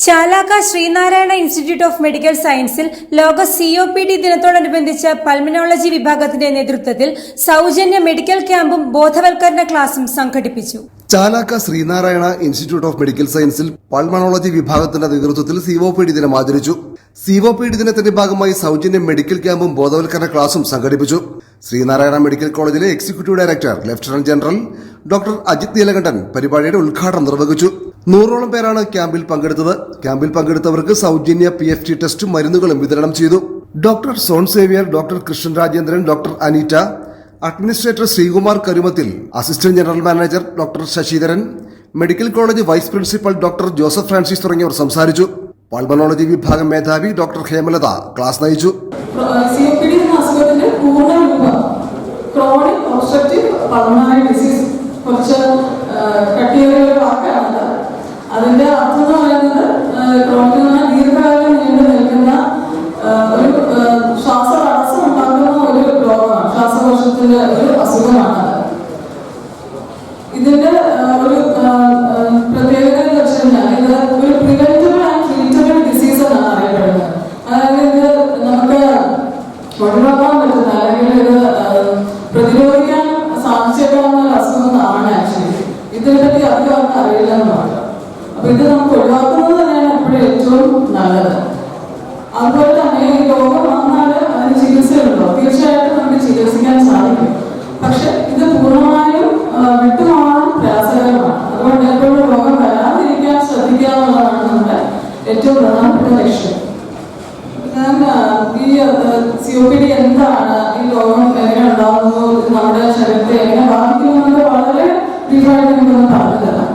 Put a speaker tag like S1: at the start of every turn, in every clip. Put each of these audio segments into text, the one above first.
S1: Chalakka Sreenarayana institute of medical സയൻസിൽ ലോക COPD ദിനത്തോടനുബന്ധിച്ച് പൾമനോളജി വിഭാഗത്തിന്റെ നേതൃത്വത്തിൽ സൗജന്യ മെഡിക്കൽ ക്യാമ്പും ബോധവൽക്കരണ ക്ലാസും സംഘടിപ്പിച്ചു.
S2: Chalakka Sreenarayana institute of medical സയൻസിൽ പൾമനോളജി വിഭാഗത്തിന്റെ നേതൃത്വത്തിൽ COPD ദിനം ആചരിച്ചു. COPD ദിനത്തിന്റെ ഭാഗമായി സൗജന്യ മെഡിക്കൽ ക്യാമ്പും ബോധവൽക്കരണ ക്ലാസും സംഘടിപ്പിച്ചു. ശ്രീനാരായണ മെഡിക്കൽ കോളേജിലെ executive director lieutenant general doctor Ajith Neelakandan പരിപാടിയുടെ ഉദ്ഘാടനം നിർവഹിച്ചു. 100ഓളം പേരാണ് ക്യാമ്പിൽ പങ്കെടുത്തത്. ക്യാമ്പിൽ പങ്കെടുത്തവർക്ക് സൗജന്യ PFT ടെസ്റ്റും മരുന്നുകളും വിതരണം ചെയ്തു. Doctor Sone Xavier, doctor Krishnan Rajendran, doctor Aneeta, administrator Sreekumar Karumathil, assistant general manager doctor Sasidharan, medical college vice principal doctor Joseph Francis തുടങ്ങിയവർ സംസാരിച്ചു. പൾമനോളജി വിഭാഗം മേധാവി ഡോക്ടർ ഹേമലത ക്ലാസ് നയിച്ചു.
S3: ക്രോണിക് ഒബ്സ്ട്രക്റ്റീവ് പൾമണറി ഡിസീസ് കുറച്ച് കട്ടിയേറിയ ഒരു വാക്കാണ്. അതിന്റെ അർത്ഥം എന്ന് പറയുന്നത് ക്രോണിക് ദീർഘകാലം നീണ്ടു നിൽക്കുന്ന ഒരു ശ്വാസതടസ്സം ഉണ്ടാക്കുന്ന ഒരു രോഗമാണ്, ശ്വാസകോശത്തിന്റെ ഒരു അസുഖമാണ്. ഇതിന്റെ ഒരു പ്രത്യേകത എന്ന് വെച്ച് കഴിഞ്ഞാൽ ഇത് ഒരു പ്രിവെന്റബിൾ ആൻഡ് ട്രീറ്റബിൾ ഡിസീസ് എന്നാണ് അറിയപ്പെടുന്നത്. അതായത് ഇത് നമുക്ക് ഒഴിവാക്കാൻ പറ്റുന്ന അല്ലെങ്കിൽ ഇത് പ്രതിരോധിക്കാൻ സാധിച്ചേക്കാവുന്ന ഒരു അസുഖമാണ്. ആക്ച്വലി ഇതിനെപ്പറ്റി അധികം അവർക്ക് അറിയില്ല എന്നുള്ളത്. അപ്പൊ ഇത് നമുക്ക് ഒഴിവാക്കുന്നത് തന്നെയാണ് എപ്പോഴും ഏറ്റവും നല്ലത്. അതുപോലെ തന്നെ ഈ രോഗം വന്നാൽ അതിന് ചികിത്സയുണ്ടോ? തീർച്ചയായിട്ടും നമുക്ക് ചികിത്സിക്കാൻ സാധിക്കും. പക്ഷെ ഇത് പൂർണ്ണമായും വിട്ടുമാറാൻ പ്രയാസകരമാണ്. അതുകൊണ്ട് എപ്പോഴും രോഗം വരാതിരിക്കാൻ ശ്രദ്ധിക്കുക എന്നുള്ളതാണ് നമ്മുടെ ഏറ്റവും പ്രധാനപ്പെട്ട ലക്ഷ്യം. ഈ COPD എന്താണ്, ഈ രോഗം എങ്ങനെ ഉണ്ടാകുന്നു, നമ്മുടെ ശരീരത്തെ എങ്ങനെ ബാധിക്കുന്നു എന്നത് വളരെ ഡീപ്പായിട്ട് നമുക്കൊന്ന് പറഞ്ഞു തരാം.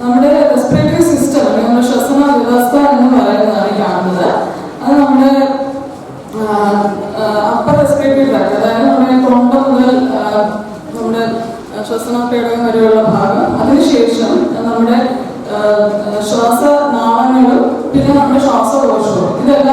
S3: നമ്മുടെ റെസ്പിറേറ്ററി സിസ്റ്റം അല്ലെങ്കിൽ നമ്മുടെ ശ്വസന വ്യവസ്ഥ എന്ന് പറയുന്നതാണ് കാണുന്നത്. അത് നമ്മുടെ അപ്പർ റെസ്പിറേറ്ററി ട്രാക്ട്, അതായത് നമ്മുടെ തൊണ്ട മുതൽ നമ്മുടെ ശ്വസനപേടകം വരെയുള്ള ഭാഗം, അതിനുശേഷം നമ്മുടെ ശ്വാസനാളങ്ങളും പിന്നെ നമ്മുടെ ശ്വാസകോശവും, ഇതെല്ലാം